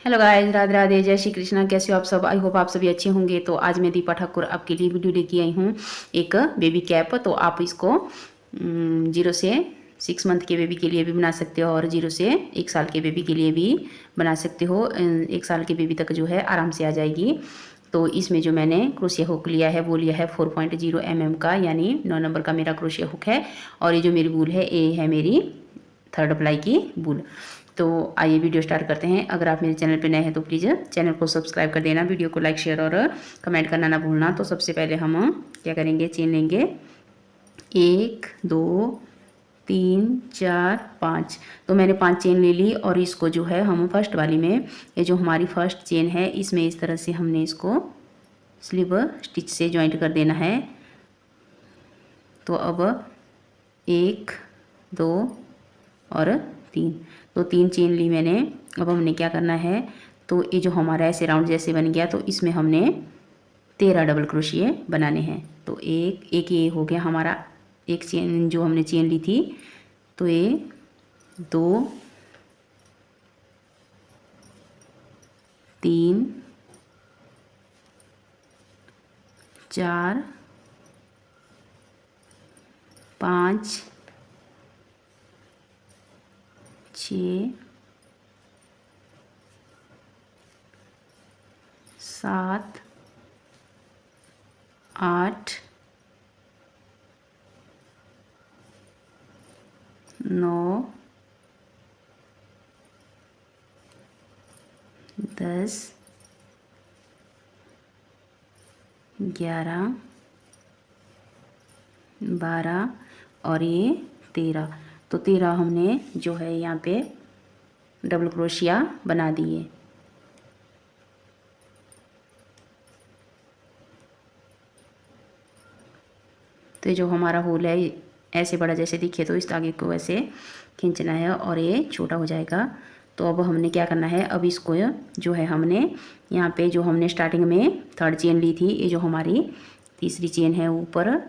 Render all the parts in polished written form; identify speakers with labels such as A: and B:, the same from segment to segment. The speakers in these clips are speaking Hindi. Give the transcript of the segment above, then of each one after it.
A: हेलो गाइस, राधे राधे, जय श्री कृष्णा। कैसे हो आप सब? आई होप आप सभी अच्छे होंगे। तो आज मैं दीपा ठाकुर आपके लिए वीडियो लेके आई हूँ, एक बेबी कैप। तो आप इसको 0 से 6 मंथ के बेबी के लिए भी बना सकते हो और 0 से 1 साल के बेबी के लिए भी बना सकते हो। 1 साल के बेबी तक जो है आराम से आ जाएगी। तो इसमें जो मैंने क्रोशिया हुक लिया है वो लिया है 4.0 mm का, यानी 9 नंबर का मेरा क्रोशिया हुक है। और ये जो मेरी बूल है ये है मेरी 3rd प्लाई की बूल। तो आइए वीडियो स्टार्ट करते हैं। अगर आप मेरे चैनल पर नए हैं तो प्लीज़ चैनल को सब्सक्राइब कर देना, वीडियो को लाइक शेयर और कमेंट करना ना भूलना। तो सबसे पहले हम क्या करेंगे, चेन लेंगे 1 2 3 4 5। तो मैंने 5 चेन ले ली और इसको जो है हम फर्स्ट वाली में, ये जो हमारी फर्स्ट चेन है इसमें इस तरह से हमने इसको स्लिप स्टिच से ज्वाइंट कर देना है। तो अब 1 2 और 3, तो 3 चेन ली मैंने। अब हमने क्या करना है, तो ये जो हमारा ऐसे राउंड जैसे बन गया तो इसमें हमने 13 डबल क्रोशिए बनाने हैं। तो एक ये हो गया हमारा एक चेन जो हमने चेन ली थी। तो ये 2 3 4 5 6 7 8 9 10 11 12 और ये 13। तो 13 हमने जो है यहाँ पे डबल क्रोशिया बना दिए। तो ये जो हमारा होल है ऐसे बड़ा जैसे दिखे तो इस धागे को ऐसे खींचना है और ये छोटा हो जाएगा। तो अब हमने क्या करना है, अब इसको जो है हमने यहाँ पे जो हमने स्टार्टिंग में 3rd चेन ली थी, ये जो हमारी तीसरी चेन है ऊपर,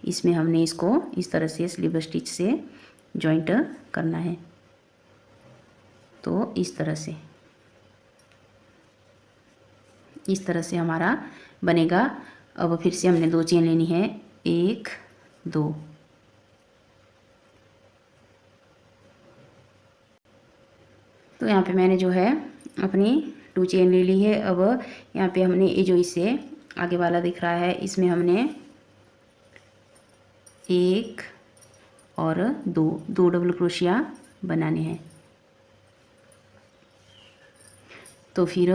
A: इसमें हमने इसको इस तरह से स्लिप स्टिच से जॉइंट करना है। तो इस तरह से हमारा बनेगा। अब फिर से हमने 2 चेन लेनी है, 1 2। तो यहाँ पे मैंने जो है अपनी 2 चेन ले ली है। अब यहाँ पे हमने ये जो इससे आगे वाला दिख रहा है इसमें हमने 1 और 2 डबल क्रोशिया बनाने हैं। तो फिर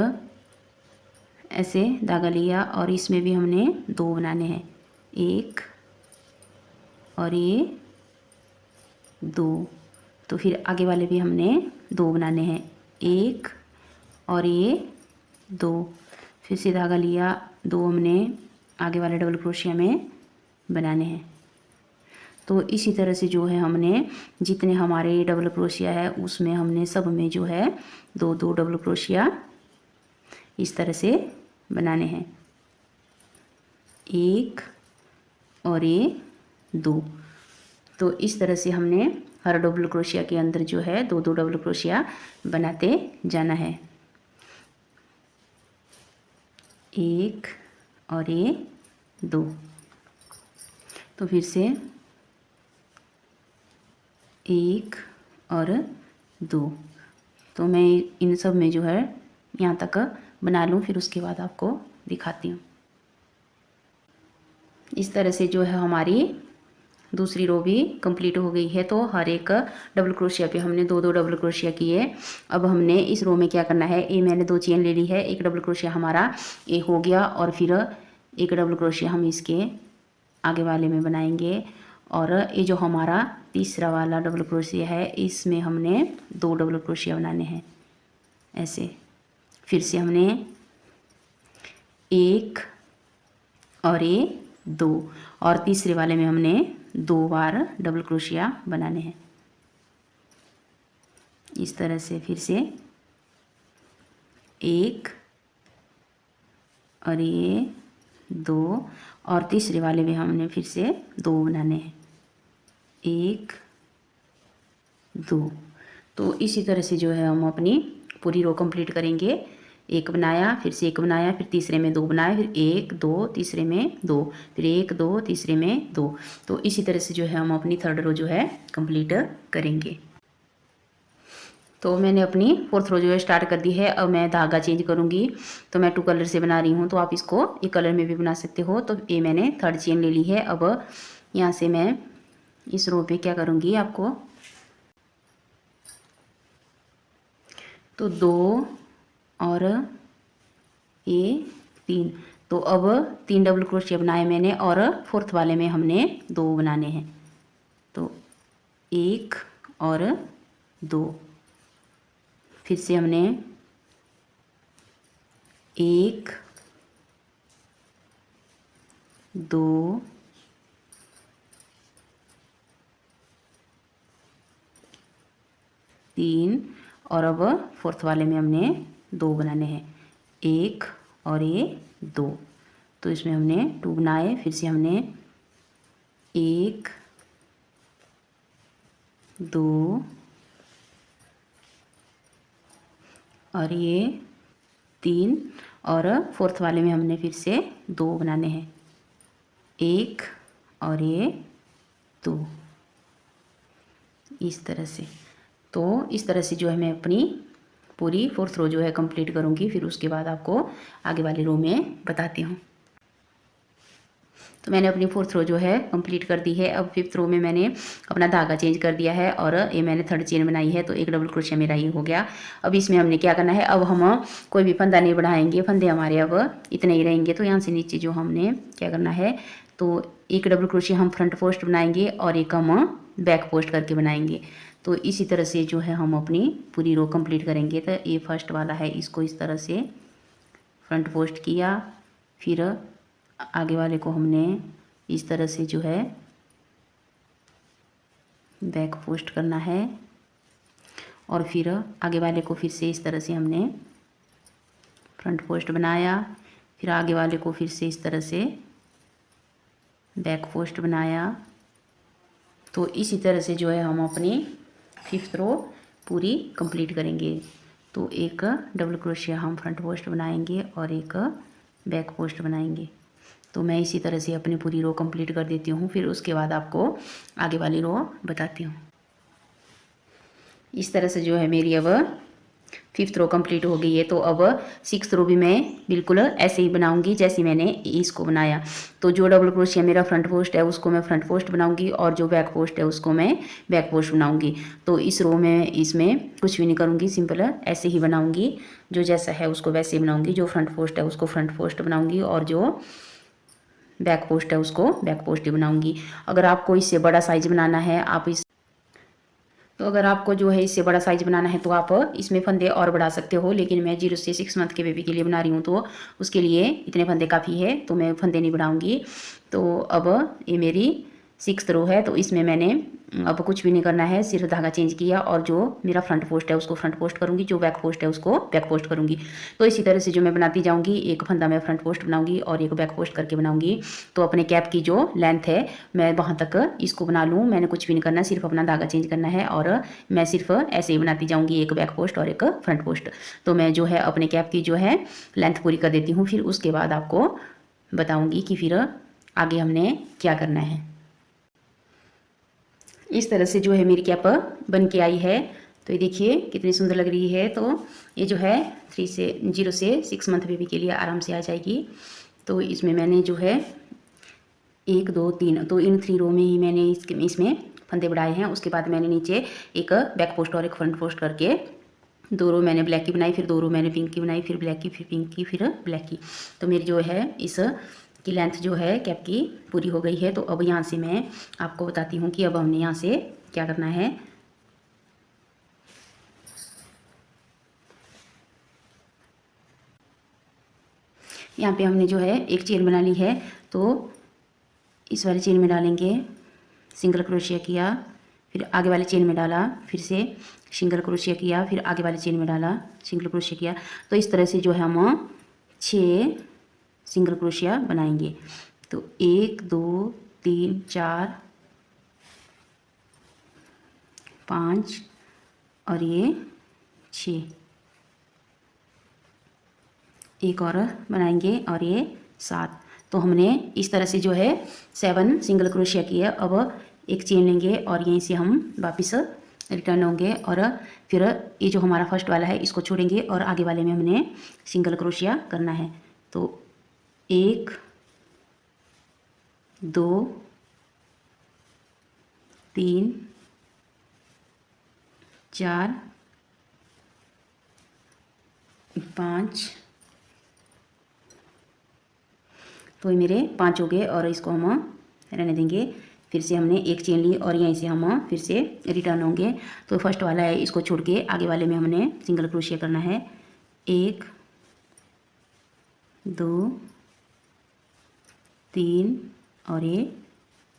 A: ऐसे धागा लिया और इसमें भी हमने 2 बनाने हैं, 1 और ये 2। तो फिर आगे वाले भी हमने 2 बनाने हैं, 1 और ये 2। फिर से धागा लिया, 2 हमने आगे वाले डबल क्रोशिया में बनाने हैं। तो इसी तरह से जो है हमने जितने हमारे डबल क्रोशिया है उसमें हमने सब में जो है 2 डबल क्रोशिया इस तरह से बनाने हैं, 1 और ये 2। तो इस तरह से हमने हर डबल क्रोशिया के अंदर जो है 2 डबल क्रोशिया बनाते जाना है, 1 और ये 2। तो फिर से 1 और 2। तो मैं इन सब में जो है यहाँ तक बना लूँ, फिर उसके बाद आपको दिखाती हूँ। इस तरह से जो है हमारी दूसरी रो भी कंप्लीट हो गई है। तो हर एक डबल क्रोशिया पे हमने 2 डबल क्रोशिया किए। अब हमने इस रो में क्या करना है, ये मैंने 2 चेन ले ली है, एक डबल क्रोशिया हमारा ये हो गया और फिर एक डबल क्रोशिया हम इसके आगे वाले में बनाएंगे। और ये जो हमारा तीसरा वाला डबल क्रोशिया है इसमें हमने 2 डबल क्रोशिया बनाने हैं ऐसे। फिर से हमने 1 और ये 2 और तीसरे वाले में हमने 2 बार डबल क्रोशिया बनाने हैं इस तरह से। फिर से 1 और ये 2 और तीसरे वाले में हमने फिर से 2 बनाने हैं, 1 2। तो इसी तरह से जो है हम अपनी पूरी रो कंप्लीट करेंगे। एक बनाया, फिर से एक बनाया, फिर तीसरे में 2 बनाए, फिर 1 2 तीसरे में 2, फिर 1 2 तीसरे में 2। तो इसी तरह से जो है हम अपनी थर्ड रो जो है कंप्लीट करेंगे। तो मैंने अपनी फोर्थ रो जो है स्टार्ट कर दी है। अब मैं धागा चेंज करूँगी। तो मैं 2 कलर से बना रही हूँ, तो आप इसको एक कलर में भी बना सकते हो। तो ये मैंने थर्ड चेन ले ली है। अब यहाँ से मैं इस रो पे क्या करूँगी, आपको तो 2 और ये 3, तो अब 3 डबल क्रोशिया बनाए मैंने और फोर्थ वाले में हमने 2 बनाने हैं। तो 1 और 2, फिर से हमने 1 2 3 और अब फोर्थ वाले में हमने 2 बनाने हैं, 1 और ये 2। तो इसमें हमने 2 बनाए, फिर से हमने 1 2 और ये 3 और फोर्थ वाले में हमने फिर से 2 बनाने हैं, 1 और ये 2, इस तरह से। तो इस तरह से जो है मैं अपनी पूरी फोर्थ रो जो है कंप्लीट करूँगी। फिर उसके बाद आपको आगे वाली रो में बताती हूँ। तो मैंने अपनी फोर्थ रो जो है कंप्लीट कर दी है। अब फिफ्थ रो में मैंने अपना धागा चेंज कर दिया है और ये मैंने थर्ड चेन बनाई है। तो एक डबल क्रोशिया मेरा ये हो गया। अब इसमें हमने क्या करना है, अब हम कोई भी फंदा नहीं बढ़ाएंगे, फंदे हमारे अब इतने ही रहेंगे। तो यहाँ से नीचे जो हमने क्या करना है, तो एक डबल क्रोशिया हम फ्रंट पोस्ट बनाएंगे और एक हम बैक पोस्ट करके बनाएंगे। तो इसी तरह से जो है हम अपनी पूरी रो कंप्लीट करेंगे। तो ये फर्स्ट वाला है, इसको इस तरह से फ्रंट पोस्ट किया, फिर आगे वाले को हमने इस तरह से जो है बैक पोस्ट करना है और फिर आगे वाले को फिर से इस तरह से हमने फ्रंट पोस्ट बनाया, फिर आगे वाले को फिर से इस तरह से बैक पोस्ट बनाया। तो इसी तरह से जो है हम अपनी फिफ्थ रो पूरी कंप्लीट करेंगे। तो एक डबल क्रोशिया हम फ्रंट पोस्ट बनाएंगे और एक बैक पोस्ट बनाएंगे। तो मैं इसी तरह से अपनी पूरी रो कंप्लीट कर देती हूँ, फिर उसके बाद आपको आगे वाली रो बताती हूँ। इस तरह से जो है मेरी अब फिफ्थ रो कंप्लीट हो गई है। तो अब सिक्स्थ रो भी मैं बिल्कुल ऐसे ही बनाऊंगी जैसे मैंने इसको बनाया। तो जो डबल क्रोशिया मेरा फ्रंट पोस्ट है उसको मैं फ्रंट पोस्ट बनाऊंगी और जो बैक पोस्ट है उसको मैं बैक पोस्ट बनाऊंगी। तो इस रो में इसमें कुछ भी नहीं करूँगी, सिंपल ऐसे ही बनाऊंगी। जो जैसा है उसको वैसे ही बनाऊंगी। जो फ्रंट पोस्ट है उसको फ्रंट पोस्ट बनाऊंगी और जो बैक पोस्ट है उसको बैक पोस्ट ही बनाऊंगी। अगर आपको इससे बड़ा साइज बनाना है तो अगर आपको जो है इससे बड़ा साइज बनाना है तो आप इसमें फंदे और बढ़ा सकते हो। लेकिन मैं 0 से 6 मंथ के बेबी के लिए बना रही हूँ तो उसके लिए इतने फंदे काफ़ी है, तो मैं फंदे नहीं बढ़ाऊँगी। तो अब ये मेरी सिक्स्थ रो है। तो इसमें मैंने अब कुछ भी नहीं करना है, सिर्फ धागा चेंज किया और जो मेरा फ्रंट पोस्ट है उसको फ्रंट पोस्ट करूँगी, जो बैक पोस्ट है उसको बैक पोस्ट करूँगी। तो इसी तरह से जो मैं बनाती जाऊँगी, एक फंदा मैं फ्रंट पोस्ट बनाऊँगी और एक बैक पोस्ट करके बनाऊँगी। तो अपने कैप की जो लेंथ है मैं वहाँ तक इसको बना लूँ। मैंने कुछ भी नहीं करना, सिर्फ अपना धागा चेंज करना है और मैं सिर्फ ऐसे ही बनाती जाऊँगी, एक बैक पोस्ट और एक फ्रंट पोस्ट। तो मैं जो है अपने कैप की जो है लेंथ पूरी कर देती हूँ। फिर उसके बाद आपको बताऊँगी कि फिर आगे हमने क्या करना है। इस तरह से जो है मेरी कैप बन के आई है। तो ये देखिए कितनी सुंदर लग रही है। तो ये जो है 0 से 6 मंथ बेबी के लिए आराम से आ जाएगी। तो इसमें मैंने जो है 1 2 3, तो इन 3 रो में ही मैंने इसमें फंदे बढ़ाए हैं। उसके बाद मैंने नीचे एक बैक पोस्ट और एक फ्रंट पोस्ट करके 2 रो मैंने ब्लैक की बनाई, फिर 2 रो मैंने पिंक की बनाई, फिर ब्लैक की, फिर पिंक की, फिर ब्लैक की। तो मेरी जो है इस की लेंथ जो है कैप की पूरी हो गई है। तो अब यहाँ से मैं आपको बताती हूँ कि अब हमने यहाँ से क्या करना है। यहाँ पे हमने जो है एक चेन बना ली है। तो इस वाली चेन में डालेंगे, सिंगल क्रोशिया किया, फिर आगे वाली चेन में डाला, फिर से सिंगल क्रोशिया किया, फिर आगे वाली चेन में डाला, सिंगल क्रोशिया किया। तो इस तरह से जो है हम 6 सिंगल क्रोशिया बनाएंगे। तो 1 2 3 4 5 और ये 6। एक और बनाएंगे और ये 7। तो हमने इस तरह से जो है 7 सिंगल क्रोशिया किया। अब एक चेन लेंगे और यहीं से हम वापस रिटर्न होंगे और फिर ये जो हमारा फर्स्ट वाला है इसको छोड़ेंगे और आगे वाले में हमने सिंगल क्रोशिया करना है। तो 1 2 3 4 5। तो ये मेरे 5 हो गए और इसको हम रहने देंगे। फिर से हमने एक चेन ली और यहीं से हम फिर से रिटर्न होंगे। तो फर्स्ट वाला है इसको छोड़ के आगे वाले में हमने सिंगल क्रोशिया करना है। 1 2 3 और ये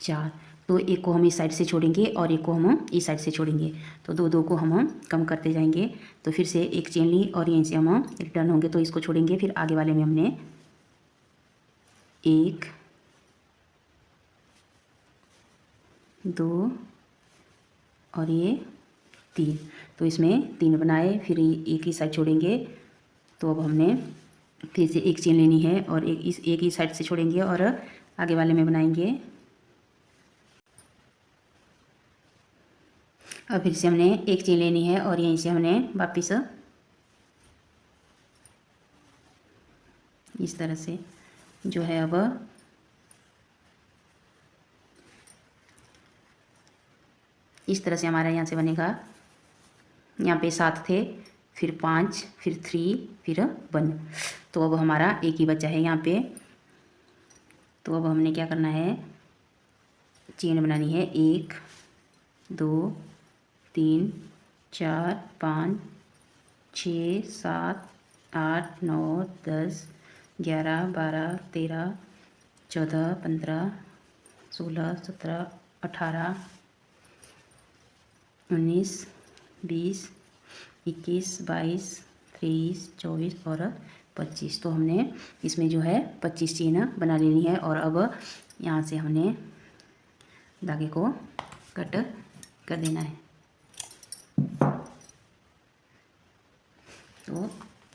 A: 4। तो एक को हम इस साइड से छोड़ेंगे और एक को हम इस साइड से छोड़ेंगे। तो दो दो को हम कम करते जाएंगे। तो फिर से एक चेन ली और यहीं से हम रिटर्न होंगे। तो इसको छोड़ेंगे। फिर आगे वाले में हमने 1 2 और ये 3। तो इसमें 3 बनाए, फिर एक ही साइड छोड़ेंगे। तो अब हमने फिर से एक चेन लेनी है और एक ही साइड से छोड़ेंगे और आगे वाले में बनाएंगे। अब फिर से हमने एक चेन लेनी है और यहीं से हमने वापस इस तरह से जो है अब इस तरह से हमारा यहाँ से बनेगा। यहाँ पे 7 थे, फिर 5, फिर 3, फिर 1। तो अब हमारा एक ही बचा है यहाँ पे। तो अब हमने क्या करना है, चेन बनानी है। 1 2 3 4 5 6 7 8 9 10 11 12 13 14 15 16 17 18 19 20 21 22 23 24 और 25। तो हमने इसमें जो है 25 चेन बना लेनी है। और अब यहाँ से हमने धागे को कट कर देना है। तो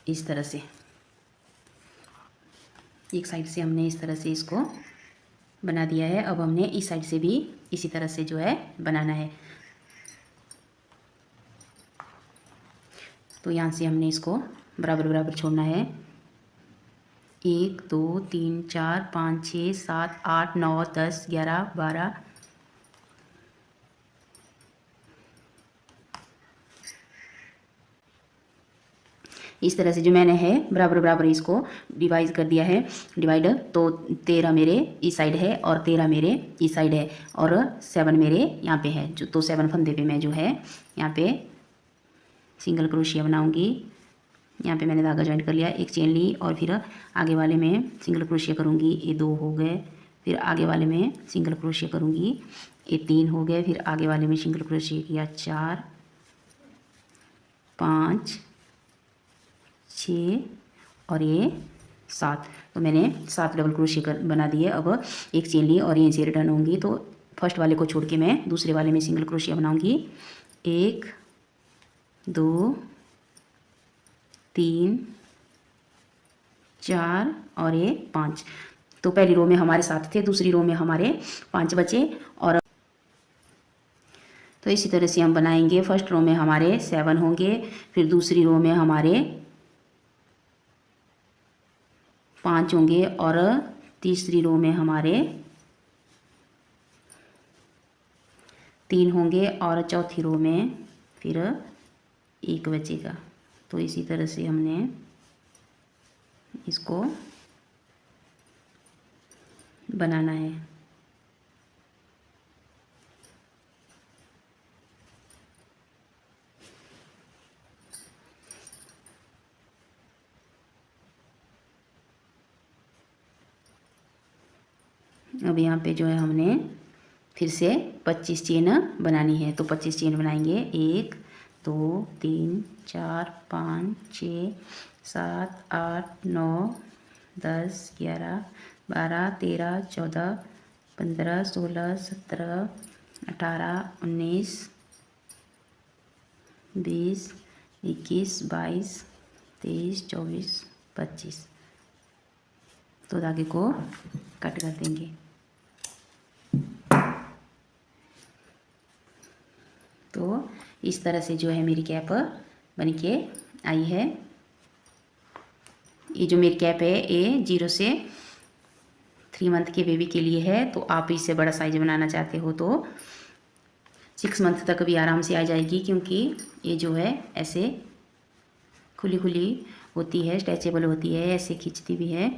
A: इस तरह से एक साइड से हमने इस तरह से इसको बना दिया है। अब हमने इस साइड से भी इसी तरह से जो है बनाना है। तो यहाँ से हमने इसको बराबर बराबर छोड़ना है। 1 2 3 4 5 6 7 8 9 10 11 12 इस तरह से जो मैंने है बराबर बराबर इसको डिवाइड कर दिया है। डिवाइड तो 13 मेरे इस साइड है और 13 मेरे इस साइड है और 7 मेरे यहाँ पे है। जो तो 7 फंदे पे मैं जो है यहाँ पे सिंगल क्रोशिया बनाऊंगी। यहाँ पे मैंने धागा ज्वाइंट कर लिया, एक चेन ली और फिर आगे वाले में सिंगल क्रोशिया करूँगी। ये 2 हो गए। फिर आगे वाले में सिंगल क्रोशिया करूँगी, ये 3 हो गए। फिर आगे वाले में सिंगल क्रोशिया किया 4 5 6 और ये 7। तो मैंने 7 डबल क्रोशिया बना दिए। अब एक चेन ली और यहीं से रिटर्न होंगी। तो फर्स्ट वाले को छोड़ के मैं दूसरे वाले में सिंगल क्रोशिया बनाऊंगी। 1 2 3 4 और ये 5। तो पहली रो में हमारे 7 थे, दूसरी रो में हमारे 5 बचे। और तो इसी तरह से हम बनाएंगे। फर्स्ट रो में हमारे 7 होंगे, फिर दूसरी रो में हमारे 5 होंगे और तीसरी रो में हमारे 3 होंगे और चौथी रो में फिर 1 बचेगा। तो इसी तरह से हमने इसको बनाना है। अब यहाँ पे जो है हमने फिर से 25 चेन बनानी है। तो 25 चेन बनाएंगे। 1 2 3 4 5 6 7 8 9 10 11 12 13 14 15 16 17 18 19 20 21 22 23 24 25। तो धागे को कट कर देंगे। तो इस तरह से जो है मेरी कैप बन के आई है। ये जो मेरी कैप है ये 0 से 3 मंथ के बेबी के लिए है। तो आप इससे बड़ा साइज बनाना चाहते हो तो 6 मंथ तक भी आराम से आ जाएगी, क्योंकि ये जो है ऐसे खुली खुली होती है, स्ट्रेचेबल होती है, ऐसे खींचती भी है।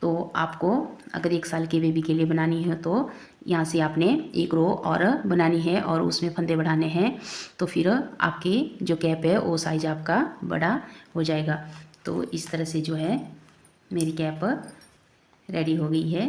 A: तो आपको अगर 1 साल के बेबी के लिए बनानी है तो यहाँ से आपने एक रो और बनानी है और उसमें फंदे बढ़ाने हैं, तो फिर आपकी जो कैप है वो साइज आपका बड़ा हो जाएगा। तो इस तरह से जो है मेरी कैप रेडी हो गई है।